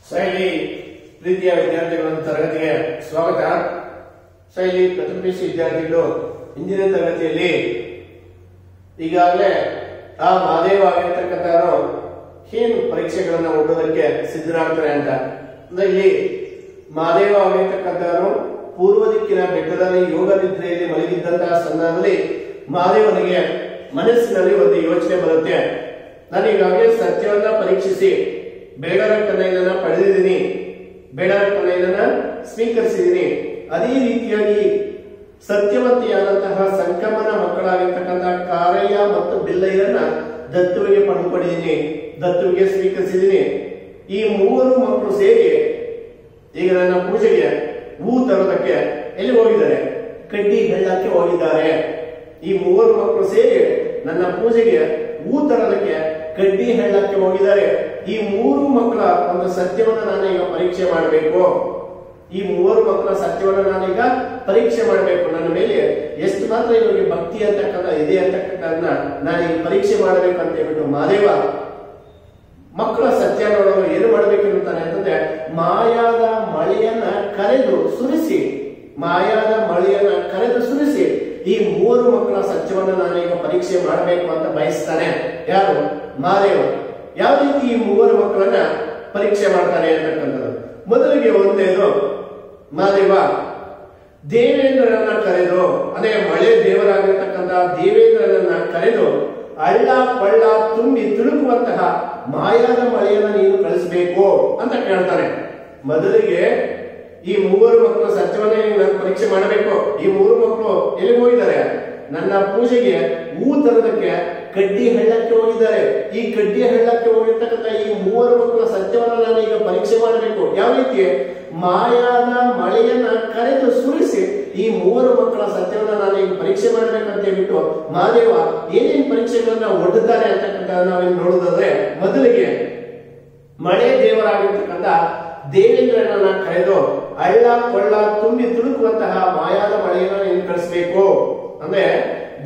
ಶೈಲಿ ಪ್ರೀತಿಯ ವಿದ್ಯಾರ್ಥಿಗಳ ತರಗತಿಗೆ ಸ್ವಾಗತ. ಶೈಲಿ ಪ್ರಥಮ ಪಿಯುಸಿ ವಿದ್ಯಾರ್ಥಿಗಳು ಇಂದಿನ ತರಗತಿಯಲ್ಲಿ ಈಗಾಗಲೇ ಆ ಮಹಾದೇವ ಆಗಿರ್ತಕ್ಕಂಥವರು ಏನು ಪರೀಕ್ಷೆಗಳನ್ನ ಒಡ್ಡೋದಕ್ಕೆ ಸಿದ್ಧರಾಗ್ತಾರೆ ಅಂತ. ಅಂದ್ರೆ ಇಲ್ಲಿ ಮಹಾದೇವ ಆಗಿರ್ತಕ್ಕಂಥವರು ಪೂರ್ವ ದಿಕ್ಕಿನ ಬೆಟ್ಟದಲ್ಲಿ ಯೋಗ ನಿದ್ರೆಯಲ್ಲಿ ಮಲಗಿದ್ದಂತಹ ಸಂದರ್ಭದಲ್ಲಿ ಮಹಾದೇವನಿಗೆ ಮನಸ್ಸಿನಲ್ಲಿ ಒಂದು ಯೋಚನೆ ಬರುತ್ತೆ. ನಾನು ಈಗಾಗಲೇ ಸತ್ಯವನ್ನ ಪರೀಕ್ಷಿಸಿ ಬೇಡರ ಕನ್ನಯ್ಯನನ್ನ ಪಡೆದಿದ್ದೀನಿ, ಬೇಡರ ಕನ್ನಯ್ಯನನ್ನ ಸ್ವೀಕರಿಸಿದ್ದೀನಿ. ಅದೇ ರೀತಿಯಾಗಿ ಸತ್ಯವಂತಿಯಾದಂತಹ ಸಂಕಮನ ಮಕ್ಕಳಾಗಿರ್ತಕ್ಕಂತಹ ಕಾರಯ್ಯ ಮತ್ತು ಬಿಲ್ಲಯ್ಯರನ್ನ ದತ್ತುವಿಗೆ ಪಡೆದುಕೊಂಡಿದ್ದೀನಿ, ದತ್ತುವಿಗೆ ಸ್ವೀಕರಿಸಿದ್ದೀನಿ. ಈ ಮೂವರು ಮಕ್ಕಳು ಸೇರಿ ಈಗ ನನ್ನ ಪೂಜೆಗೆ ಹೂ ತರೋದಕ್ಕೆ ಎಲ್ಲಿ ಹೋಗಿದ್ದಾರೆ? ಕಡ್ಡಿ ಹೆಳ್ಳಕ್ಕೆ ಹೋಗಿದ್ದಾರೆ. ಈ ಮೂವರು ಮಕ್ಕಳು ಸೇರಿ ನನ್ನ ಪೂಜೆಗೆ ಹೂ ತರೋದಕ್ಕೆ ಕಡ್ಡಿ ಹೆಳ್ಳಕ್ಕೆ ಹೋಗಿದ್ದಾರೆ. ಈ ಮೂರು ಮಕ್ಕಳ ಒಂದು ಸತ್ಯವನ್ನ ನಾನೀಗ ಪರೀಕ್ಷೆ ಮಾಡಬೇಕು. ಈ ಮೂವರು ಮಕ್ಕಳ ಸತ್ಯವನ್ನ ನಾನೀಗ ಪರೀಕ್ಷೆ ಮಾಡಬೇಕು. ನನ್ನ ಮೇಲೆ ಎಷ್ಟು ಮಾತ್ರ ಇವರಿಗೆ ಭಕ್ತಿ ಅಂತಕ್ಕಂಥ ಇದೆ ಅಂತಕ್ಕಂಥದನ್ನ ನಾನೀಗ ಪರೀಕ್ಷೆ ಮಾಡಬೇಕು ಅಂತ ಹೇಳ್ಬಿಟ್ಟು ಮಹಾದೇವ ಮಕ್ಕಳ ಸತ್ಯ ನೋಡಲು ಏನು ಮಾಡಬೇಕಿರುತ್ತಾನೆ ಅಂತಂದ್ರೆ ಮಾಯಾದ ಮಳೆಯನ್ನ ಕರೆದು ಸುರಿಸಿ, ಮಾಯಾದ ಮಳೆಯನ್ನ ಕರೆದು ಸುರಿಸಿ ಈ ಮೂವರು ಮಕ್ಕಳ ಸತ್ಯವನ್ನ ನಾನೀಗ ಪರೀಕ್ಷೆ ಮಾಡಬೇಕು ಅಂತ ಬಯಸ್ತಾನೆ. ಯಾರು? ಮಹಾದೇವ. ಯಾವ ರೀತಿ ಈ ಮೂವರು ಮಕ್ಕಳನ್ನ ಪರೀಕ್ಷೆ ಮಾಡ್ತಾನೆ ಅಂತಕ್ಕಂಥದ್ದು ಮೊದಲಿಗೆ ಒಂದೇದು, ಮಹಾದೇವ ದೇವೇಂದ್ರನನ್ನ ಕರೆದು, ಅದೇ ಮಳೆ ದೇವರಾಗಿರ್ತಕ್ಕಂಥ ದೇವೇಂದ್ರನನ್ನ ಕರೆದು ಹಳ್ಳ ಕೊಳ್ಳ ತುಂಬಿ ತುಳುಕುವಂತಹ ಮಾಯಾದ ಮಳೆಯನ್ನ ನೀನು ಕಳಿಸಬೇಕು ಅಂತ ಕೇಳ್ತಾನೆ. ಮೊದಲಿಗೆ ಈ ಮೂವರು ಮಕ್ಕಳು ಸತ್ಯವನ್ನ ನಾನು ಪರೀಕ್ಷೆ ಮಾಡಬೇಕು. ಈ ಮೂರು ಮಕ್ಕಳು ಎಲ್ಲಿ ಹೋಗಿದ್ದಾರೆ? ನನ್ನ ಪೂಜೆಗೆ ಹೂ ತರೋದಕ್ಕೆ ಕಡ್ಡಿ ಹಳ್ಳಕ್ಕೆ ಹೋಗಿದ್ದಾರೆ. ಈ ಕಡ್ಡಿ ಹಳ್ಳಕ್ಕೆ ಹೋಗಿರ್ತಕ್ಕಂಥ ಈ ಮೂವರು ಮಕ್ಕಳ ಸತ್ಯವನ್ನ ನಾನು ಈಗ ಪರೀಕ್ಷೆ ಮಾಡಬೇಕು. ಯಾವ ರೀತಿ? ಮಾಯಾದ ಮಳೆಯನ್ನ ಕರೆದು ಸುರಿಸಿ ಈ ಮೂವರು ಮಕ್ಕಳ ಸತ್ಯವನ್ನ ನಾನು ಈಗ ಪರೀಕ್ಷೆ ಮಾಡ್ಬೇಕಂತ ಹೇಳ್ಬಿಟ್ಟು ಮಹಾದೇವ ಏನೇನ್ ಪರೀಕ್ಷೆಗಳನ್ನ ಒಡ್ಡುತ್ತಾರೆ ಅಂತಕ್ಕಂಥ ನಾವೇನು ನೋಡುದಾದ್ರೆ, ಮೊದಲಿಗೆ ಮಳೆ ದೇವರಾಗಿರ್ತಕ್ಕಂಥ ದೇವೇಂದ್ರನನ್ನ ಕರೆದು ಹಳ್ಳ ಕೊಳ್ಳ ತುಂಬಿ ತುಳುಕುವಂತಹ ಮಾಯಾದ ಮಳೆಯನ್ನ ನೀನು ಕಳಿಸ್ಬೇಕು. ಅಂದ್ರೆ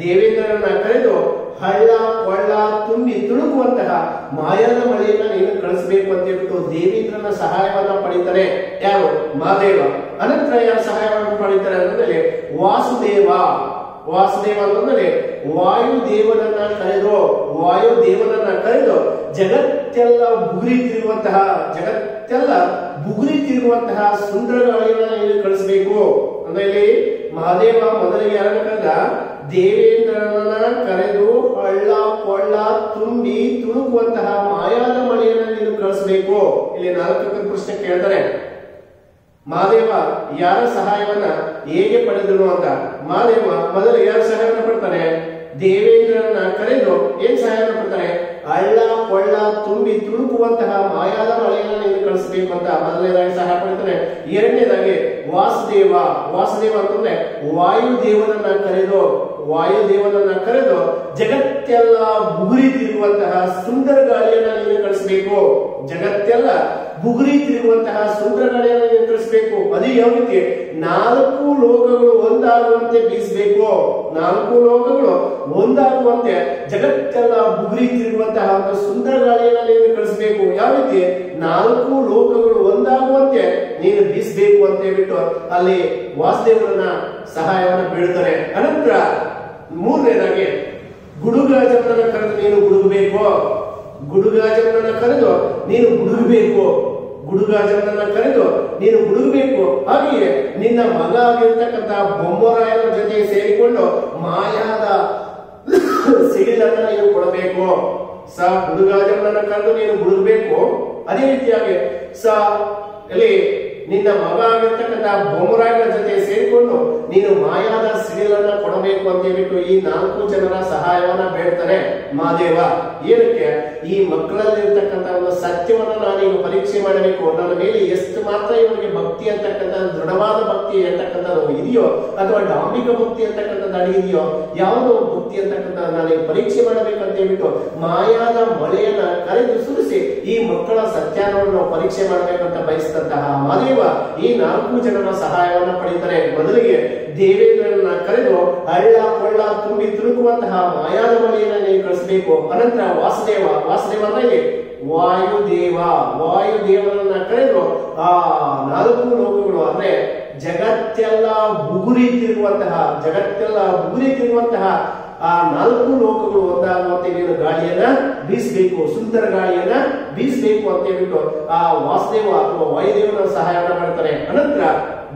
ದೇವೇಂದ್ರನನ್ನ ಕರೆದು ಹಳ್ಳ ಕೊಳ್ಳ ತುಂಬಿ ತುಳುಕುವಂತಹ ಮಾಯಾದ ಮಳೆಯನ್ನ ನೀನು ಕಳಿಸಬೇಕು ಅಂತ ಹೇಳ್ಬಿಟ್ಟು ದೇವೇಂದ್ರನ ಸಹಾಯವನ್ನ ಪಡಿತಾರೆ. ಯಾರು? ಮಹಾದೇವ. ಅನಂತರ ಯಾರ ಸಹಾಯವನ್ನು ಪಡಿತಾರೆ ಅಂತಂದ್ರೆ ವಾಸುದೇವ. ವಾಸುದೇವ ಅಂತಂದ್ರೆ ವಾಯುದೇವನನ್ನ ಕರೆದು, ವಾಯುದೇವನನ್ನ ಕರೆದು ಜಗತ್ತೆಲ್ಲ ಬುಗುರಿ ತಿರುಗುವಂತಹ ಸುಂದರ ಗಾಳಿಯನ್ನ ನೀನು ಕಳಿಸಬೇಕು. ಅಂದ್ರೆ ಇಲ್ಲಿ ಮಹಾದೇವ ಮೊದಲಿಗೆ ಯಾರನ್ನ ಕರೆದ? ದೇವೇಂದ್ರನನ್ನ ಕರೆದು ಹಳ್ಳ ಕೊಳ್ಳ ತುಂಬಿ ತುಳುಕುವಂತಹ ಮಾಯಾದ ಮಳೆಯನ್ನ ನೀನು ಕಳಿಸಬೇಕು. ಇಲ್ಲಿ 4ನೇ ಪ್ರಶ್ನೆ ಕೇಳ್ತಾರೆ, ಮಹಾದೇವ ಯಾರ ಸಹಾಯವನ್ನ ಹೇಗೆ ಪಡೆದನು ಅಂತ. ಮಹಾದೇವ ಮೊದಲು ಯಾರ ಸಹಾಯವನ್ನ ಪಡ್ತಾನೆ? ದೇವೇಂದ್ರನನ್ನ ಕರೆದು ಏನ್ ಸಹಾಯವನ್ನ ಪಡ್ತಾನೆ? ಹಳ್ಳ ಕೊಳ್ಳ ತುಂಬಿ ತುಳುಕುವಂತಹ ಮಾಯಾದ ಮಳೆಯನ್ನ ನೀನು ಕಳಿಸಬೇಕು ಅಂತ ಮೊದಲನೇದಾಗಿ ಸಹಾಯ ಪಡ್ತಾನೆ. ಎರಡನೇದಾಗಿ ವಾಸುದೇವ. ವಾಸುದೇವ ಅಂತಂದ್ರೆ ವಾಯುದೇವನನ್ನ ಕರೆದು ಜಗತ್ತೆಲ್ಲ ಬುಗುರಿ ತಿರುಗುವಂತಹ ಸುಂದರ ಗಾಳಿಯನ್ನ ನೀನು ಕಳಿಸಬೇಕು. ಜಗತ್ತೆಲ್ಲ ಬುಗುರಿ ತಿರುಗುವಂತಹ ಸುಂದರ ಗಾಳಿಯನ್ನ ನೀನು ಕಳಿಸಬೇಕು. ಅದೇ ಯಾವ ರೀತಿ? 4 ಲೋಕಗಳು ಒಂದಾಗುವಂತೆ ಬೀಸಬೇಕು. 4 ಲೋಕಗಳು ಒಂದಾಗುವಂತೆ ಜಗತ್ತೆಲ್ಲ ಬುಗುರಿ ತಿರುಗುವಂತಹ ಒಂದು ಸುಂದರ ಗಾಳಿಯನ್ನ ನೀನು ಕಳಿಸಬೇಕು. ಯಾವ ರೀತಿ? 4 ಲೋಕಗಳು ಒಂದಾಗುವಂತೆ ನೀನು ಬೀಸಬೇಕು ಅಂತ ಹೇಳ್ಬಿಟ್ಟು ಅಲ್ಲಿ ವಾಸುದೇವರನ್ನ ಸಹಾಯವನ್ನ ಬೀಳ್ತಾರೆ. ಅನಂತರ ಮೂರನೇದಾಗಿ ಗುಡುಗಾಜನನ್ನ ಕರೆದು ನೀನು ಗುಡುಗಬೇಕು. ಗುಡುಗಾಜನನ್ನ ಕರೆದು ನೀನು ಗುಡುಗಬೇಕು. ಗುಡುಗಾಜನನ್ನ ಕರೆದು ನೀನು ಗುಡುಗಬೇಕು. ಹಾಗೆಯೇ ನಿನ್ನ ಮಗ ಆಗಿರ್ತಕ್ಕಂಥ ಬೊಮ್ಮರಾಯನ ಜೊತೆ ಸೇರಿಕೊಂಡು ಮಾಯಾದ ಸಿಡಿಲನ್ನ ನೀನು ಕೊಡಬೇಕು. ಗುಡುಗಾಜನನ್ನ ಕರೆದು ನೀನು ಗುಡುಗಬೇಕು. ಅದೇ ರೀತಿಯಾಗಿ ಇಲ್ಲಿ ನಿನ್ನ ಮಗ ಆಗಿರ್ತಕ್ಕಂಥ ಬೊಮ್ಮರಾಯನ ಜೊತೆ ಸೇರಿಕೊಂಡು ನೀನು ಮಾಯಾದ ಸಿಡಿಲನ್ನ ಕೊಡಬೇಕು ಅಂತ ಹೇಳ್ಬಿಟ್ಟು ಈ 4 ಜನರ ಸಹಾಯವನ್ನ ಬೇಡ್ತಾರೆ ಮಹಾದೇವ. ಏನಕ್ಕೆ? ಈ ಮಕ್ಕಳಲ್ಲಿರ್ತಕ್ಕಂಥ ಒಂದು ಸತ್ಯವನ್ನ ನಾನೀಗ ಪರೀಕ್ಷೆ ಮಾಡಬೇಕು. ನನ್ನ ಮೇಲೆ ಎಷ್ಟು ಮಾತ್ರ ಇವರಿಗೆ ಭಕ್ತಿ ಅಂತಕ್ಕಂಥ ದೃಢವಾದ ಭಕ್ತಿ ಅಂತಕ್ಕಂಥದ್ದು ಇದೆಯೋ ಅಥವಾ ಡಾಂಬಿಕ ಭಕ್ತಿ ಅಂತಕ್ಕಂಥದ್ದು ಅಡಿಗಿದೆಯೋ, ಯಾವುದೋ ಭಕ್ತಿ ಅಂತಕ್ಕಂಥ ನಾನೀಗ ಪರೀಕ್ಷೆ ಮಾಡಬೇಕಂತ ಹೇಳ್ಬಿಟ್ಟು ಮಾಯಾದ ಮಳೆಯನ್ನ ಕರೆದು ಸುರಿಸಿ ಈ ಮಕ್ಕಳ ಸತ್ಯವನ್ನು ನಾವು ಪರೀಕ್ಷೆ ಮಾಡಬೇಕಂತ ಬಯಸಿದಂತಹ ಮಹಾದೇವ ಮಹಾದೇವ ಈ 4 ಜನರ ಸಹಾಯವನ್ನ ಪಡೆಯುತ್ತಾನೆ. ಮೊದಲಿಗೆ ದೇವೇಂದ್ರನನ್ನ ಕರೆದು ಹಳ್ಳ ಕೊಳ್ಳ ತುಂಬಿ ತುಳುಕುವಂತಹ ಮಾಯಾದ ಮಳೆಯನ್ನ ನೀವು ಕಳಿಸಬೇಕು. ಅನಂತರ ವಾಸುದೇವ ಅಂದ್ರೆ ವಾಯುದೇವನನ್ನ ಕರೆದು ಆ 4 ಲೋಕಗಳು ಅಂದ್ರೆ ಜಗತ್ತೆಲ್ಲ ಬುಗುರಿತಿರುವಂತಹ ಆ 4 ಲೋಕಗಳು ಒಂದಾಗುವಂತೆ ನೀನು ಗಾಳಿಯನ್ನ ಬೀಸಬೇಕು, ಸುಂದರ ಗಾಳಿಯನ್ನ ಬೀಸಬೇಕು ಅಂತ ಹೇಳ್ಬಿಟ್ಟು ಆ ವಾಸುದೇವ ಅಥವಾ ವಾಯುದೇವನ ಸಹಾಯವನ್ನ ಮಾಡ್ತಾರೆ. ಅನಂತರ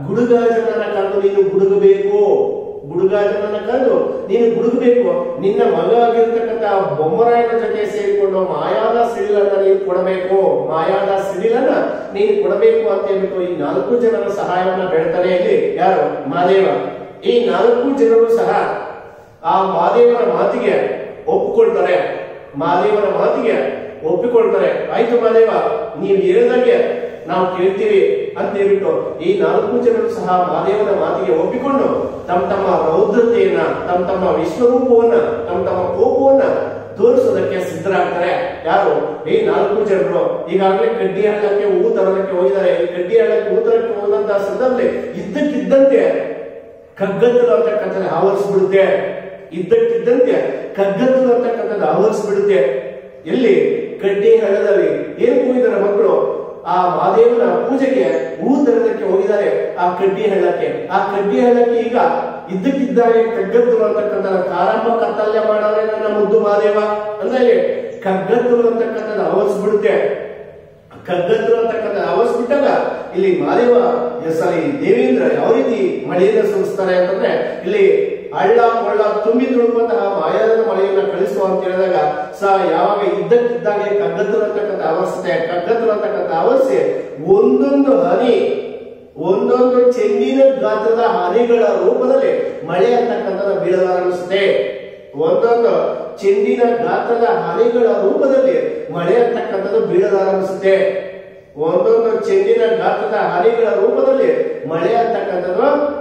ಗುಡುಗಾಜನನ್ನ ಕರೆದು ನೀನು ಗುಡುಗಬೇಕು. ನಿನ್ನ ಮಗ ಆಗಿರ್ತಕ್ಕಂಥ ಬೊಮ್ಮರಾಯನ ಜೊತೆ ಸೇರಿಕೊಂಡು ಮಾಯಾದ ಸಿಡಿಲನ್ನ ನೀನು ಕೊಡಬೇಕು ಅಂತ ಹೇಳ್ಬಿಟ್ಟು ಈ 4 ಜನರ ಸಹಾಯವನ್ನ ಬೇಡ್ತಾನೆ. ಇಲ್ಲಿ ಯಾರು? ಮಹಾದೇವ. ಈ 4 ಜನರು ಸಹ ಆ ಮಹಾದೇವನ ಮಾತಿಗೆ ಒಪ್ಪಿಕೊಳ್ತಾರೆ. ಆಯ್ತು ಮಹಾದೇವ, ನೀವು ಹೇಳಿದಾಗೆ ನಾವು ಕೇಳ್ತೀವಿ ಅಂತ ಹೇಳ್ಬಿಟ್ಟು ಈ 4 ಜನರು ಸಹ ಮಹಾದೇವನ ಮಾತಿಗೆ ಒಪ್ಪಿಕೊಂಡು ತಮ್ಮ ರೌದ್ರತೆಯನ್ನ, ತಮ್ಮ ವಿಶ್ವರೂಪವನ್ನ, ತಮ್ಮ ಕೋಪವನ್ನ ತೋರಿಸೋದಕ್ಕೆ ಸಿದ್ಧರಾಗ್ತಾರೆ. ಯಾರು? ಈ 4 ಜನರು. ಈಗಾಗಲೇ ಕಡ್ಡಿ ಹಳ್ಳಕ್ಕೆ ಹೂ ತರೋದಕ್ಕೆ ಹೋಗಿದ್ದಾರೆ. ಈ ಕಡ್ಡಿ ಹಳ್ಳಕ್ಕೆ ಹೂ ತರಕ್ಕೆ ಹೋದಂತಹ ಸಂದರ್ಭದಲ್ಲಿ ಇದ್ದಕ್ಕಿದ್ದಂತೆ ಕಗ್ಗತ್ತಲು ಅಂತಕ್ಕಂಥದ್ದು ಆವರಿಸ್ಬಿಡುತ್ತೆ. ಎಲ್ಲಿ? ಕಡ್ಡಿ ಹಳ್ಳದಲ್ಲಿ. ಏನ್ ಹೋಗಿದ್ದಾರೆ ಮಕ್ಕಳು? ಆ ಮಹಾದೇವನ ಪೂಜೆಗೆ ಹೂ ತರೋದಕ್ಕೆ ಹೋಗಿದ್ದಾರೆ ಆ ಕಡ್ಡಿ ಹಳ್ಳಕ್ಕೆ ಈಗ ಇದ್ದಕ್ಕಿದ್ದಾಗೆ ಕಗ್ಗತ್ತಲು ಅಂತಕ್ಕಂಥ ಕಾರಂಬ ಕರ್ತಲ್ಯ ಮಾಡವ್ರೆ ನನ್ನ ಮುದ್ದು ಮಹಾದೇವ ಅಂದ್ರೆ ಕಗ್ಗತ್ತಲು ಅಂತಕ್ಕಂಥದ್ದು ಆವರಿಸ್ಬಿಟ್ಟಾಗ ಇಲ್ಲಿ ಮಹಾದೇವ ದೇವೇಂದ್ರ ಯಾವ ರೀತಿ ಮಳೆಯನ್ನು ಸುರಿಸ್ತಾರೆ ಅಂತಂದ್ರೆ ಇಲ್ಲಿ ಹಳ್ಳ ಕೊಳ್ಳ ತುಂಬಿ ತುಳುಕುವಂತಹ ಮಾಯಾದ ಮಳೆಯನ್ನ ಕಳಿಸುವ ಅಂತ ಹೇಳಿದಾಗ ಯಾವಾಗ ಇದ್ದಕ್ಕಿದ್ದಾಗೆ ಕಗ್ಗತ್ತಲು ಅಂತಕ್ಕಂಥ ಆವರಿಸಿ ಒಂದೊಂದು ಚೆಂಡಿನ ಗಾತ್ರದ ಹನಿಗಳ ರೂಪದಲ್ಲಿ ಮಳೆ ಅಂತಕ್ಕಂಥದ್ದು ಬೀಳಲಾರಂಭಿಸುತ್ತೆ.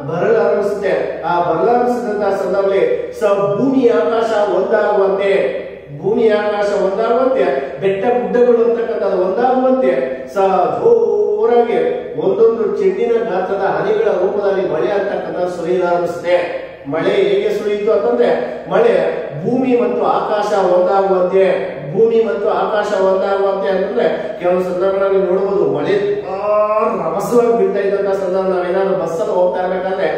ಬರಲಾರಂಭಿಸುತ್ತೆ. ಆ ಬರಲಾರಂಭಿಸಿದಂತಹ ಸಂದರ್ಭದಲ್ಲಿ ಭೂಮಿ ಆಕಾಶ ಒಂದಾಗುವಂತೆ ಬೆಟ್ಟ ಗುಡ್ಡಗಳು ಅಂತಕ್ಕಂಥದ್ದು ಒಂದಾಗುವಂತೆ ಜೋರಾಗಿ ಒಂದೊಂದು ಚೆಂಡಿನ ಗಾತ್ರದ ಹನಿಗಳ ರೂಪದಲ್ಲಿ ಮಳೆ ಅಂತಕ್ಕಂಥ ಸುರಿಯಲಾರಂಭಿಸುತ್ತೆ. ಮಳೆ ಹೇಗೆ ಸುರಿಯಿತು ಅಂತಂದ್ರೆ ಮಳೆ ಭೂಮಿ ಮತ್ತು ಆಕಾಶ ಒಂದಾಗುವಂತೆ ಅಂತಂದ್ರೆ ಕೆಲವು ಸಂದರ್ಭಗಳಲ್ಲಿ ನೋಡಬಹುದು ಮಳೆ ರಭಸವಾಗಿ ಬೀಳ್ತಾ ಇದ್ದಂತಹ ಸಂದರ್ಭ. ನಾವೇನಾದ್ರು ಬಸ್ಸಲ್ಲಿ ಹೋಗ್ತಾ ಇರ್ಬೇಕಾದ್ರೆ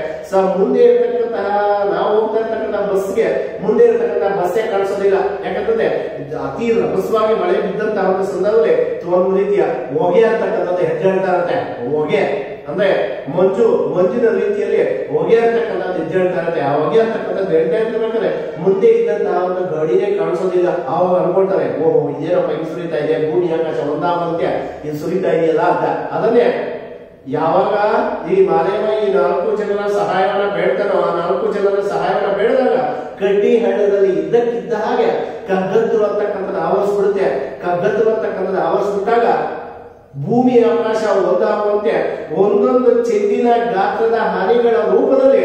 ಮುಂದೆ ಇರತಕ್ಕಂತಹ ನಾವು ಹೋಗ್ತಾ ಇರ್ತಕ್ಕಂಥ ಬಸ್ಗೆ ಮುಂದೆ ಇರತಕ್ಕಂತಹ ಬಸ್ಸೇ ಕಾಣಿಸೋದಿಲ್ಲ. ಯಾಕಂತಂದ್ರೆ ಅತಿ ರಭಸವಾಗಿ ಮಳೆ ಬಿದ್ದಂತಹ ಒಂದು ಸಂದರ್ಭದಲ್ಲಿ ಒಂದು ರೀತಿಯ ಹೊಗೆ ಅಂತಕ್ಕಂಥದ್ದು ಹೆಜ್ಜೆಳ್ತಾ ಇರುತ್ತೆ. ಹೊಗೆ ಅಂದ್ರೆ ಮಂಜಿನ ರೀತಿಯಲ್ಲಿ ಹೊಗೆ ಅಂತಕ್ಕಂಥದ್ದು ಹೆಜ್ಜೆಳ್ತಾ ಇರುತ್ತೆ. ಆ ಹೊಗೆ ಅಂತಕ್ಕಂಥದ್ದು ಹೇಳ್ತಾ ಇರ್ಬೇಕಾದ್ರೆ ಮುಂದೆ ಇದ್ದಂತಹ ಒಂದು ಗಾಡಿನೇ ಕಾಣಿಸೋದಿಲ್ಲ. ಆವಾಗ ಅನ್ಕೊಳ್ತಾರೆ, ಓಹ್ ಇದೇನಪ್ಪ ಹಿಂಗ್ ಸುರಿತಾ ಇದೆ, ಭೂಮಿ ಆಕಾಶ ಒಂದಾಗಂತೆ ಇದು ಸುರಿತಾ ಇದೆಯಲ್ಲ ಅಂತ. ಅದನ್ನೇ ಯಾವಾಗ ಈ ಮಹಾದೇವ ಈ 4 ಜನರ ಸಹಾಯವನ್ನ ಬೇಡ್ತಾನೋ ಆ 4 ಜನರ ಸಹಾಯವನ್ನ ಬೇಡಿದಾಗ ಕಡ್ಡಿ ಹಳ್ಳದಲ್ಲಿ ಇದ್ದಕ್ಕಿದ್ದ ಹಾಗೆ ಕಗ್ಗತ್ತಲು ಅಂತಕ್ಕಂಥದ್ದು ಆವರಿಸ್ಬಿಟ್ಟಾಗ ಭೂಮಿ ಆಕಾಶ ಒಂದಾಗುವಂತೆ ಒಂದೊಂದು ಚೆಂಡಿನ ಗಾತ್ರದ ಹನಿಗಳ ರೂಪದಲ್ಲಿ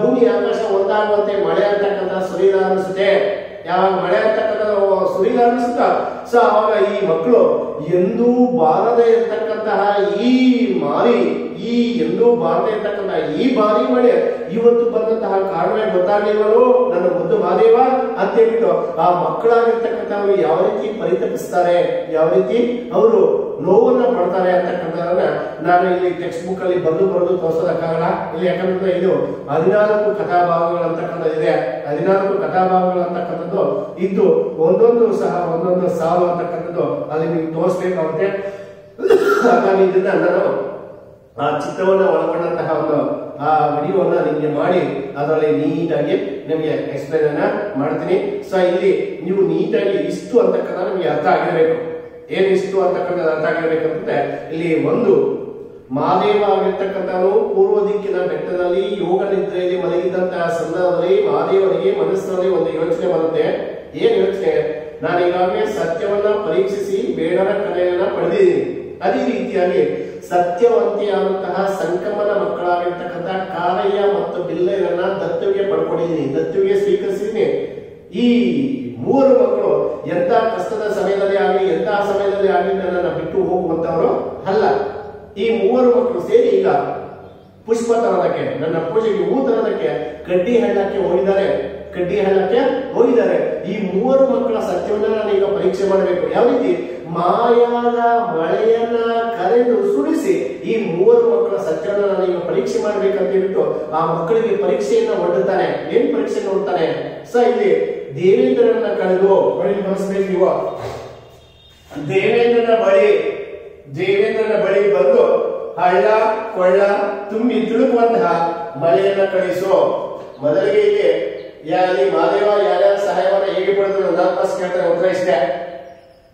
ಭೂಮಿ ಆಕಾಶ ಒಂದಾಗುವಂತೆ ಮಳೆ ಅಂತಕ್ಕಂಥ ಸುರಿಲಾರಂಭಿಸುತ್ತೆ. ಯಾವಾಗ ಮಳೆ ಅಂತಕ್ಕಂಥದ್ದು ಸುರಿಲಾರಂಭಿಸುತ್ತಾ ಅವಾಗ ಈ ಮಕ್ಕಳು ಎಂದೂ ಬಾರದೆ ಇರತಕ್ಕಂತಹ ಈ ಭಾರಿ ಮಳೆ ಇವತ್ತು ಬಂದಂತಹ ಕಾರಣವೇ ಗೊತ್ತಾಗ್ಲಿಲ್ವೋ ನನ್ನ ಮುದ್ದು ಮಹಾದೇವ ಅಂತ ಹೇಳ್ಬಿಟ್ಟು ಆ ಮಕ್ಕಳಾಗಿರ್ತಕ್ಕಂಥವ್ರು ಯಾವ ರೀತಿ ಪರಿತಪಿಸ್ತಾರೆ, ಯಾವ ರೀತಿ ಅವರು ನೋವನ್ನ ಪಡ್ತಾರೆ ಅಂತಕ್ಕಂಥದನ್ನ ನಾನು ಇಲ್ಲಿ ಟೆಕ್ಸ್ಟ್ ಬುಕ್ ಅಲ್ಲಿ ಬರೆದು ತೋರಿಸೋದಕ್ಕಾಗಲ್ಲ. ಇಲ್ಲಿ ಯಾಕಂದ್ರೆ ಇದು 14 ಕಥಾಭಾಗಗಳು ಅಂತಕ್ಕಂಥದ್ದು ಇದೆ. 14 ಕಥಾಭಾಗಗಳು ಅಂತಕ್ಕಂಥದ್ದು ಇದ್ದು ಒಂದೊಂದು ಸಾಲು ಅಂತಕ್ಕಂಥದ್ದು ಅಲ್ಲಿ ನೀವು ತೋರಿಸ್ಬೇಕಾಗುತ್ತೆ. ಹಾಗಾಗಿ ಇದನ್ನ ನಾನು ಆ ಚಿತ್ರವನ್ನ ಒಳಗೊಂಡಂತಹ ಒಂದು ಆ ವಿಡಿಯೋವನ್ನ ನಿಮಗೆ ಮಾಡಿ ಅದರಲ್ಲಿ ನೀಟಾಗಿ ನಿಮಗೆ ಎಕ್ಸ್ಪ್ಲೈನ್ ಅನ್ನ ಮಾಡ್ತೀನಿ. ಇಲ್ಲಿ ನೀವು ನೀಟಾಗಿ ಇಷ್ಟು ಅಂತಕ್ಕಂಥ ನಿಮಗೆ ಅರ್ಥ ಆಗಿರ್ಬೇಕು. ಏನ್ ಇಷ್ಟು ಅಂತಕ್ಕಂಥದ್ದು ಅರ್ಥ ಆಗಿರ್ಬೇಕಂತಂದ್ರೆ ಇಲ್ಲಿ ಒಂದು ಮಹಾದೇವ ಆಗಿರ್ತಕ್ಕಂಥವನು ಪೂರ್ವ ದಿಕ್ಕಿನ ಬೆಟ್ಟದಲ್ಲಿ ಯೋಗ ನಿದ್ರೆಯಲ್ಲಿ ಮಲಗಿದಂತಹ ಸಂದರ್ಭದಲ್ಲಿ ಮಹಾದೇವನಿಗೆ ಮನಸ್ಸಿನಲ್ಲಿ ಒಂದು ಯೋಚನೆ ಬರುತ್ತೆ. ಏನ್ ಯೋಚನೆ? ನಾನು ಈಗಾಗಲೇ ಸತ್ಯವನ್ನ ಪರೀಕ್ಷಿಸಿ ಬೇಡರ ಕಲೆಯನ್ನ ಪಡೆದಿದ್ದೀನಿ. ಅದೇ ರೀತಿಯಾಗಿ ಸತ್ಯವಂತಿಯಾದಂತಹ ಸಂಕಮನ ಮಕ್ಕಳಾಗಿರ್ತಕ್ಕಂಥ ಕಾರಯ್ಯ ಮತ್ತು ಬಿಲ್ಲಯ್ಯನ ದತ್ತುವಿಗೆ ಪಡ್ಕೊಂಡಿದ್ದೀನಿ, ದತ್ತುವಿಗೆ ಸ್ವೀಕರಿಸಿದ್ದೀನಿ. ಈ 3 ಮಕ್ಕಳು ಎಂತ ಕಷ್ಟದ ಸಮಯದಲ್ಲಿ ಆಗಲಿ ಎಂತಹ ಸಮಯದಲ್ಲಿ ಆಗಲಿ ನನ್ನನ್ನು ಬಿಟ್ಟು ಹೋಗುವಂತವರು ಅಲ್ಲ. ಈ ಮೂವರು ಮಕ್ಕಳು ಸೇರಿ ಈಗ ಪುಷ್ಪ ತರೋದಕ್ಕೆ, ನನ್ನ ಪೂಜೆಗೆ ಹೂ ತರೋದಕ್ಕೆ ಕಡ್ಡಿ ಹಳ್ಳಕ್ಕೆ ಹೋಗಿದ್ದಾರೆ. ಈ ಮೂವರು ಮಕ್ಕಳ ಸತ್ಯವನ್ನ ನಾನು ಈಗ ಪರೀಕ್ಷೆ ಮಾಡಬೇಕು. ಯಾವ ರೀತಿ? ಮಾಯಾದ ಮಳೆಯನ್ನ ಕರೆದು ಸುರಿಸಿ ಈ ಮೂವರು ಮಕ್ಕಳ ಸತ್ಯವನ್ನ ನಾನು ಈಗ ಪರೀಕ್ಷೆ ಮಾಡ್ಬೇಕಂತ ಹೇಳ್ಬಿಟ್ಟು ಆ ಮಕ್ಕಳಿಗೆ ಪರೀಕ್ಷೆಯನ್ನ ಒಡ್ಡುತ್ತಾನೆ. ಏನ್ ಪರೀಕ್ಷೆಯನ್ನು ಒಡ್ತಾನೆ? ಇಲ್ಲಿ ದೇವೇಂದ್ರನ ಕಳೆದು ಬಳಸಬೇಕು. ಇವ ದೇವೇಂದ್ರನ ಬಳಿ ಬಂದು ಹಳ್ಳ ಕೊಳ್ಳ ತುಂಬಿ ತುಳುಕುವಂತಹ ಮಳೆಯನ್ನ ಕಳಿಸು. ಮೊದಲಿಗೆ ಇಲ್ಲಿ ಮಾದೇವ ಯಾರ್ಯಾರ ಸಹಾಯವನ್ನ ಹೇಗೆ ಪಡೆದು ಕೇಳ್ತಾರೆ. ಉತ್ತರ ಇಷ್ಟೇ.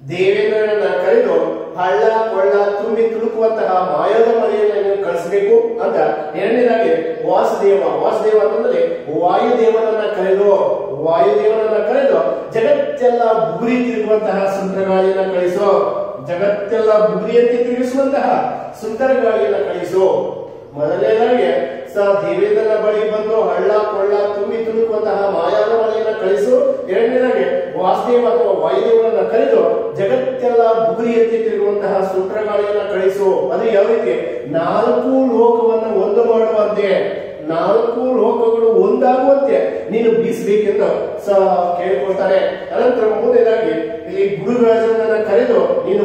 ದೇವೇಂದ್ರನ ಕರೆದು ಹಳ್ಳ ಕೊಳ್ಳ ತುಂಬಿ ತುಳುಕುವಂತಹ ಮಾಯದ ಮಳೆಯನ್ನ ನೀವು ಕಳಿಸಬೇಕು ಅಂತ. ಎರಡನೇದಾಗಿ ವಾಸುದೇವ ಅಂತಂದ್ರೆ ವಾಯುದೇವನನ್ನ ಕರೆದು ಜಗತ್ತೆಲ್ಲ ಬುಗುರಿ ತಿರುಗುವಂತಹ ಸುಂದರಗಾಳಿಯನ್ನ ಕಳಿಸು. ಜಗತ್ತೆಲ್ಲ ಬುಗುರಿಯಂತೆ ತಿರುಗಿಸುವಂತಹ ಸುಂದರಗಾಳಿಯನ್ನ ಕಳಿಸು. ಮೊದಲನೇದಾಗಿ ದೇವೇಂದ್ರನ ಬಳಿ ಬಂದು ಹಳ್ಳ ಕೊಳ್ಳ ತುಂಬಿ ತುಳುಕುವಂತಹ ಮಾಯಾದ ಮಳೆಯನ್ನ ಕಳಿಸು. ಎರಡನೇದಾಗಿ ವಾಸುದೇವ ಅಥವಾ ವಾಯುದೇವನನ್ನ ಕರೆದು ಜಗತ್ತೆಲ್ಲ ಬುಗುರಿಯಂತೆ ತಿರುಗುವಂತಹ ಸುಂದರಗಾಳಿಯನ್ನ ಕಳಿಸು. ಅದು ಯಾವ ರೀತಿ? 4 ಲೋಕವನ್ನ ಒಂದು ಮಾಡುವಂತೆ, 4 ಲೋಕಗಳು ಒಂದಾಗುವಂತೆ ನೀನು ಬೀಸಬೇಕೆಂದು ಕೇಳಿಕೊಳ್ತಾರೆ. ಅನಂತರ ಮೂರನೇದಾಗಿ ಇಲ್ಲಿ ಗುಡುಗರಾಜನನ್ನ ಕರೆದು ನೀನು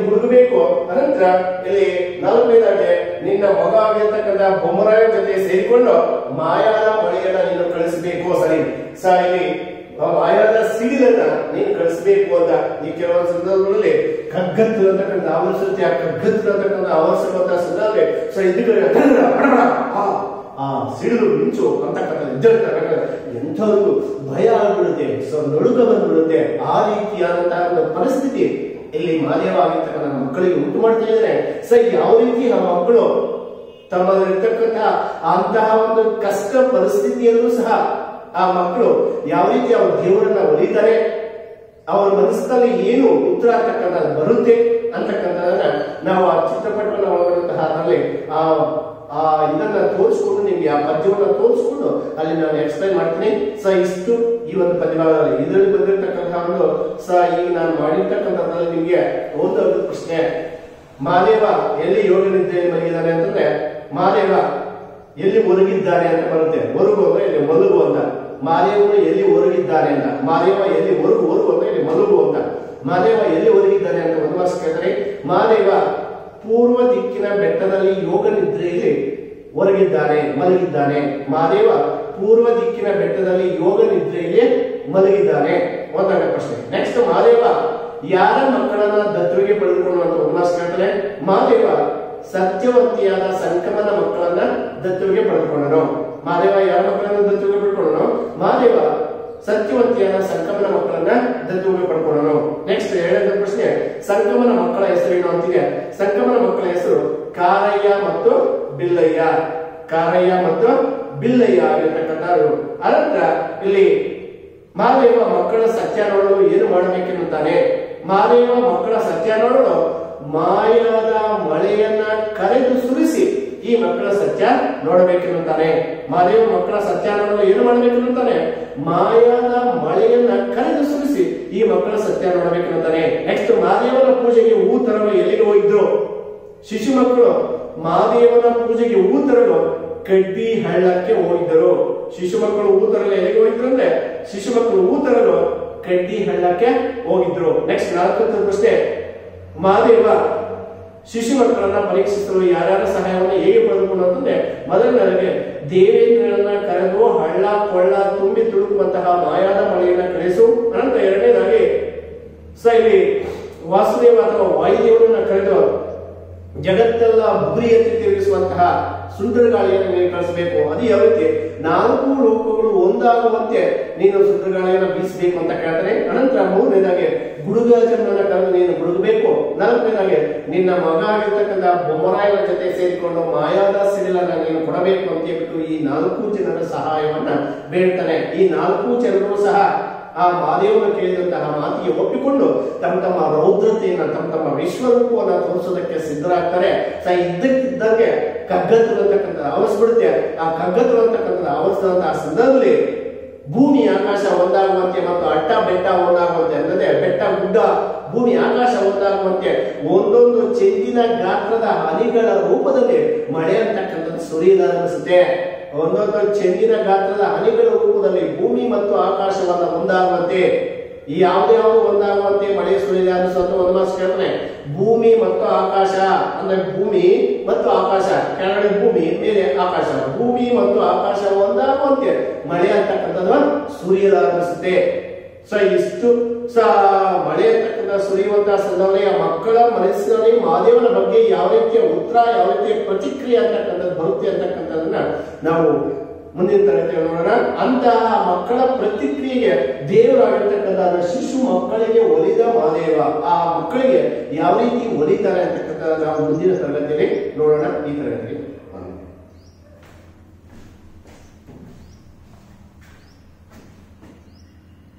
ಗುಡುಗಬೇಕು. ಅನಂತರ ಇಲ್ಲಿ 4ನೇದಾಗಿ ನಿನ್ನ ಮಗ ಆಗಿರ್ತಕ್ಕಂಥ ಬೊಮ್ಮರಾಯನ ಜೊತೆ ಸೇರಿಕೊಂಡು ಮಾಯಾದ ಮಳೆಯನ್ನ ನೀನು ಕಳಿಸಬೇಕು. ಇಲ್ಲಿ ಮಾಯಾದ ಸಿಡಿಲನ್ನ ನೀನು ಕಳಿಸಬೇಕು ಅಂತ. ಈ ಕೆಲವೊಂದು ಸಂದರ್ಭಗಳಲ್ಲಿ ಕಗ್ಗತ್ತು ಅಂತಕ್ಕಂಥ ಆವರಿಸುತ್ತೆ. ಆ ಕಗ್ಗತ್ತು ಅಂತಕ್ಕಂಥ ಆವರಿಸುವಂತಹ ಸಂದರ್ಭ ಆ ಸಿಡಿಲು ಮಿಂಚು ಅಂತಕ್ಕಂಥ ಎಂಥವ್ರಿಗೂ ಭಯ ಆಗ್ಬಿಡುತ್ತೆ, ನಡುಕ ಬಂದ್ಬಿಡುತ್ತೆ. ಆ ರೀತಿಯಾದಂತಹ ಒಂದು ಪರಿಸ್ಥಿತಿ ಇಲ್ಲಿ ಮಾದೇವ ಆಗಿರ್ತಕ್ಕಂಥ ಮಕ್ಕಳಿಗೆ ಉಂಟು ಮಾಡ್ತಾ ಇದ್ದಾರೆ. ಯಾವ ರೀತಿ ಆ ಮಕ್ಕಳು ತಮ್ಮಲ್ಲಿರ್ತಕ್ಕಂತಹ ಅಂತಹ ಒಂದು ಕಷ್ಟ ಪರಿಸ್ಥಿತಿಯಲ್ಲೂ ಸಹ ಆ ಮಕ್ಕಳು ಯಾವ ರೀತಿ ಅವ್ರ ದೇವರನ್ನ ಒಲಿತಾರೆ, ಅವರ ಮನಸ್ಸಿನಲ್ಲಿ ಏನು ಉತ್ತರ ಅಂತಕ್ಕಂಥದ್ದು ಬರುತ್ತೆ ಅಂತಕ್ಕಂಥದನ್ನ ನಾವು ಆ ಚಿತ್ರಪಟವನ್ನು ಒಳಗೊಂಡಂತಹ ಅದರಲ್ಲಿ ಇದನ್ನ ತೋರಿಸ್ಕೊಂಡು ನಿಮ್ಗೆ ಆ ಪದ್ಯವನ್ನ ತೋರಿಸ್ಕೊಂಡು ಅಲ್ಲಿ ನಾನು ಎಕ್ಸ್ಪ್ಲೈನ್ ಮಾಡ್ತೀನಿ. ಇಷ್ಟು ಈ ಒಂದು ಪದ್ಯಗಳಲ್ಲಿ ಇದರಲ್ಲಿ ಬಂದಿರತಕ್ಕಂತಹ ಒಂದು ಈಗ ನಾನು ಮಾಡಿರ್ತಕ್ಕಂಥದ್ರಲ್ಲಿ ನಿಮ್ಗೆ ಒಂದು ಪ್ರಶ್ನೆ. ಮಾದೇವ ಎಲ್ಲಿ ಯೋಗ ನಿದ್ರೆಯಲ್ಲಿ ಮಲಗಿದ್ದಾನೆ ಅಂತಂದ್ರೆ ಮಾದೇವ ಎಲ್ಲಿ ಒರಗಿದ್ದಾನೆ ಅಂತ ಬರುತ್ತೆ. ಒರಗು ಅಂದ್ರೆ ಇಲ್ಲಿ ಮಲಗು ಅಂತ. ಮಾದೇವನು ಎಲ್ಲಿ ಒರಗಿದ್ದಾನೆ ಅಂತ. ಮಾದೇವ ಎಲ್ಲಿ ಒರಗು ಅಂದ್ರೆ ಇಲ್ಲಿ ಮಲಗು ಅಂತ. ಮಾದೇವ ಎಲ್ಲಿ ಒರಗಿದ್ದಾನೆ ಅಂತ ಒಂದು ಮಾಸ ಕೇಳಿದ್ರೆ ಮಾದೇವ ಪೂರ್ವ ದಿಕ್ಕಿನ ಬೆಟ್ಟದಲ್ಲಿ ಯೋಗ ನಿದ್ರೆಯಲ್ಲಿ ಮಲಗಿದ್ದಾನೆ. ಮಾದೇವ ಪೂರ್ವ ದಿಕ್ಕಿನ ಬೆಟ್ಟದಲ್ಲಿ ಯೋಗ ನಿದ್ರೆಯಲ್ಲಿ ಮಲಗಿದ್ದಾನೆ. ಒಂದನೇ ಪ್ರಶ್ನೆ. ನೆಕ್ಸ್ಟ್, ಮಾದೇವ ಯಾರ ಮಕ್ಕಳನ್ನ ದತ್ತುವಿಗೆ ಪಡೆದುಕೊಳ್ಳುವಂತ ಉಪನ್ಯಾಸ ಕೇಳ್ತಾನೆ. ಮಾದೇವ ಸತ್ಯವಂತಿಯಾದ ಸಂಕಮನ ಮಕ್ಕಳನ್ನ ದತ್ತುವಿಗೆ ಪಡೆದುಕೊಂಡನು. ಮಾದೇವ ಯಾರ ಮಕ್ಕಳನ್ನ ದತ್ತುವಿಗೆ ಪಡೆದುಕೊಂಡನು? ಮಾದೇವ ಸತ್ಯವಂತಿಯಾದ ಸಂಕಮನ ಮಕ್ಕಳನ್ನ ದತ್ತುವಿಗೆ ಪಡ್ಕೊಳ್ಳೋಣ. ನೆಕ್ಸ್ಟ್ ಎರಡನೇ ಪ್ರಶ್ನೆ, ಸಂಕಮನ ಮಕ್ಕಳ ಹೆಸರೇನು ಅಂತಿದೆ. ಸಂಕಮನ ಮಕ್ಕಳ ಹೆಸರು ಕಾರಯ್ಯ ಮತ್ತು ಬಿಲ್ಲಯ್ಯ ಆಗಿರ್ತಕ್ಕಂಥವ್ರು. ಅನಂತರ ಇಲ್ಲಿ ಮಾದೇವ ಮಕ್ಕಳ ಸತ್ಯ ನೋಡಲು ಏನು ಮಾಡಬೇಕೆನ್ನುತ್ತಾನೆ. ಮಾದೇವ ಮಕ್ಕಳ ಸತ್ಯ ನೋಡಲು ಮಾಯಾದ ಮಳೆಯನ್ನ ಕರೆದು ಸುರಿಸಿ ಈ ಮಕ್ಕಳ ಸತ್ಯ ನೋಡಬೇಕೆನ್ನುತ್ತಾನೆ. ಮಾದೇವ ಮಕ್ಕಳ ಸತ್ಯ ನೋಡಲು ಏನು ಮಾಡಬೇಕೆನ್ನುತ್ತಾನೆ? ಮಾಯಾದ ಮಳೆಯನ್ನ ಕರೆದು ಸುರಿಸಿ ಈ ಮಕ್ಕಳ ಸತ್ಯ ನೋಡಬೇಕೆನ್ನುತ್ತಾನೆ. ನೆಕ್ಸ್ಟ್, ಮಾದೇವನ ಪೂಜೆಗೆ ಹೂ ತರಲು ಎಲ್ಲಿಗೆ ಹೋಗಿದ್ರು? ಶಿಶು ಮಕ್ಕಳು ಮಾದೇವನ ಪೂಜೆಗೆ ಹೂ ತರಲು ಕಡ್ಡಿ ಹಳ್ಳಕ್ಕೆ ಹೋಗಿದ್ದರು. ಶಿಶು ಮಕ್ಕಳು ಹೂ ತರಲು ಎಲ್ಲಿಗೆ ಹೋಗಿದ್ರು ಅಂದ್ರೆ ಶಿಶು ಮಕ್ಕಳು ಹೂ ತರಲು ಕಡ್ಡಿ ಹಳ್ಳಕ್ಕೆ ಹೋಗಿದ್ರು. ನೆಕ್ಸ್ಟ್ 4ನೇ ಪ್ರಶ್ನೆ, ಮಾದೇವ ಶಿಶು ಮಕ್ಕಳನ್ನ ಪರೀಕ್ಷಿಸಲು ಯಾರ್ಯಾರ ಸಹಾಯವನ್ನು ಹೇಗೆ ಪಡೆದುಕೊಂಡು ಅಂತಂದ್ರೆ ಮೊದಲನೇದಾಗಿ ದೇವೇಂದ್ರನನ್ನ ಕರೆದು ಹಳ್ಳ ಕೊಳ್ಳ ತುಂಬಿ ತುಳುಕುವಂತಹ ಮಾಯಾದ ಮಳೆಯನ್ನ ಕಳಿಸು. ಅನಂತರ ಎರಡನೇದಾಗಿ ಇಲ್ಲಿ ವಾಸುದೇವ ಅಥವಾ ವಾಯುದೇವನನ್ನ ಕರೆದು ಜಗತ್ತೆಲ್ಲ ಬುಗುರಿಯಂತೆ ತಿರುಗಿಸುವಂತಹ ಸುಂದರ ಗಾಳಿಯನ್ನು ನೀನು ಕಳಿಸಬೇಕು. ಅದು ಯಾವ ರೀತಿ? 4 ಲೋಕಗಳು ಒಂದಾಗುವಂತೆ ನೀನು ಸುಂದರ ಗಾಳಿಯನ್ನು ಬೀಸಬೇಕು ಅಂತ ಕೇಳ್ತಾರೆ. ಅನಂತರ ಮೂರನೇದಾಗಿ ಗುಡುಗರಾಜನನ್ನ ಕರೆದು ನೀನು ಗುಡುಗಬೇಕು. 4ನೇದಾಗಿ ನಿನ್ನ ಮಗ ಆಗಿರ್ತಕ್ಕಂಥ ಬೊಮ್ಮರಾಯನ ಜೊತೆ ಸೇರಿಕೊಂಡು ಮಾಯಾದ ಸಿಡಿಲನ್ನ ನೀನು ಕೊಡಬೇಕು ಅಂತ ಹೇಳ್ಬಿಟ್ಟು ಈ 4 ಜನರ ಸಹಾಯವನ್ನ ಬೇಡ್ತಾನೆ. ಈ 4 ಜನರು ಸಹ ಆ ಮಾದೇವನ ಕೇಳಿದಂತಹ ಮಾತಿಗೆ ಒಪ್ಪಿಕೊಂಡು ತಮ್ಮ ರೌದ್ರತೆಯನ್ನ ತಮ್ಮ ವಿಶ್ವರೂಪವನ್ನ ತೋರಿಸೋದಕ್ಕೆ ಸಿದ್ಧರಾಗ್ತಾರೆ. ಇದ್ದಕ್ಕಿದ್ದಂಗೆ ಕಗ್ಗತ್ತು ಅಂತಕ್ಕಂಥ ಆವರಿಸ್ಬಿಡುತ್ತೆ. ಆ ಕಗ್ಗತ್ತು ಅಂತಕ್ಕಂಥ ಆವರಿಸಿದಂತಹ ಸಂದರ್ಭದಲ್ಲಿ ಭೂಮಿ ಆಕಾಶ ಒಂದಾಗುವಂತೆ ಮತ್ತು ಅಟ್ಟ ಬೆಟ್ಟ ಒಂದಾಗುವಂತೆ, ಅಂದ್ರೆ ಬೆಟ್ಟ ಗುಡ್ಡ ಭೂಮಿ ಆಕಾಶ ಒಂದಾಗುವಂತೆ ಒಂದೊಂದು ಚೆಂದಿನ ಗಾತ್ರದ ಹನಿಗಳ ರೂಪದಲ್ಲಿ ಮಳೆ ಅಂತಕ್ಕಂಥದ್ದು ಸುರಿಯಲಾರಂಭಿಸುತ್ತೆ. ಒಂದೊಂದು ಚೆಂದಿನ ಗಾತ್ರದ ಹನಿಗಳ ರೂಪದಲ್ಲಿ ಭೂಮಿ ಮತ್ತು ಆಕಾಶವನ್ನ ಒಂದಾಗುವಂತೆ, ಈ ಯಾವ್ದು ಒಂದಾಗುವಂತೆ ಮಳೆ ಸುರಿಯಲಾರಂಭಿಸುವಂತ ಒಂದು ಮಾತು ಕೇಳ್ತಾನೆ. ಭೂಮಿ ಮತ್ತು ಆಕಾಶ ಅಂದ್ರೆ ಭೂಮಿ ಮತ್ತು ಆಕಾಶ, ಕೆಳಗಡೆ ಭೂಮಿ ಮೇಲೆ ಆಕಾಶ, ಭೂಮಿ ಮತ್ತು ಆಕಾಶ ಒಂದಾಗುವಂತೆ ಮಳೆ ಅಂತಕ್ಕಂಥದ್ದು ಸುರಿಯಲಾರಂಭಿಸುತ್ತೆ. ಸೊ ಇಷ್ಟು ಮಳೆ ಅಂತಕ್ಕಂಥ ಸುರಿಯುವಂತಹ ಸಂದರ್ಭದಲ್ಲಿ ಆ ಮಕ್ಕಳ ಮನಸ್ಸಿನಲ್ಲಿ ಮಹಾದೇವನ ಬಗ್ಗೆ ಯಾವ ರೀತಿಯ ಉತ್ತರ, ಯಾವ ರೀತಿಯ ಪ್ರತಿಕ್ರಿಯೆ ಅಂತಕ್ಕಂಥದ್ದು ಬರುತ್ತೆ ಅಂತಕ್ಕಂಥದನ್ನ ನಾವು ಮುಂದಿನ ತರಗತಿ ನೋಡೋಣ. ಅಂತಹ ಮಕ್ಕಳ ಪ್ರತಿಕ್ರಿಯೆಗೆ ದೇವರಾಗಿರ್ತಕ್ಕಂಥ ಶಿಶು ಮಕ್ಕಳಿಗೆ ಒಲಿದ ಮಹಾದೇವ, ಆ ಮಕ್ಕಳಿಗೆ ಯಾವ ರೀತಿ ಒಲಿತಾರೆ ಅಂತಕ್ಕಂಥ ನಾವು ಮುಂದಿನ ತರಗತಿಯಲ್ಲಿ ನೋಡೋಣ ಈ ತರಗತಿಯಲ್ಲಿ.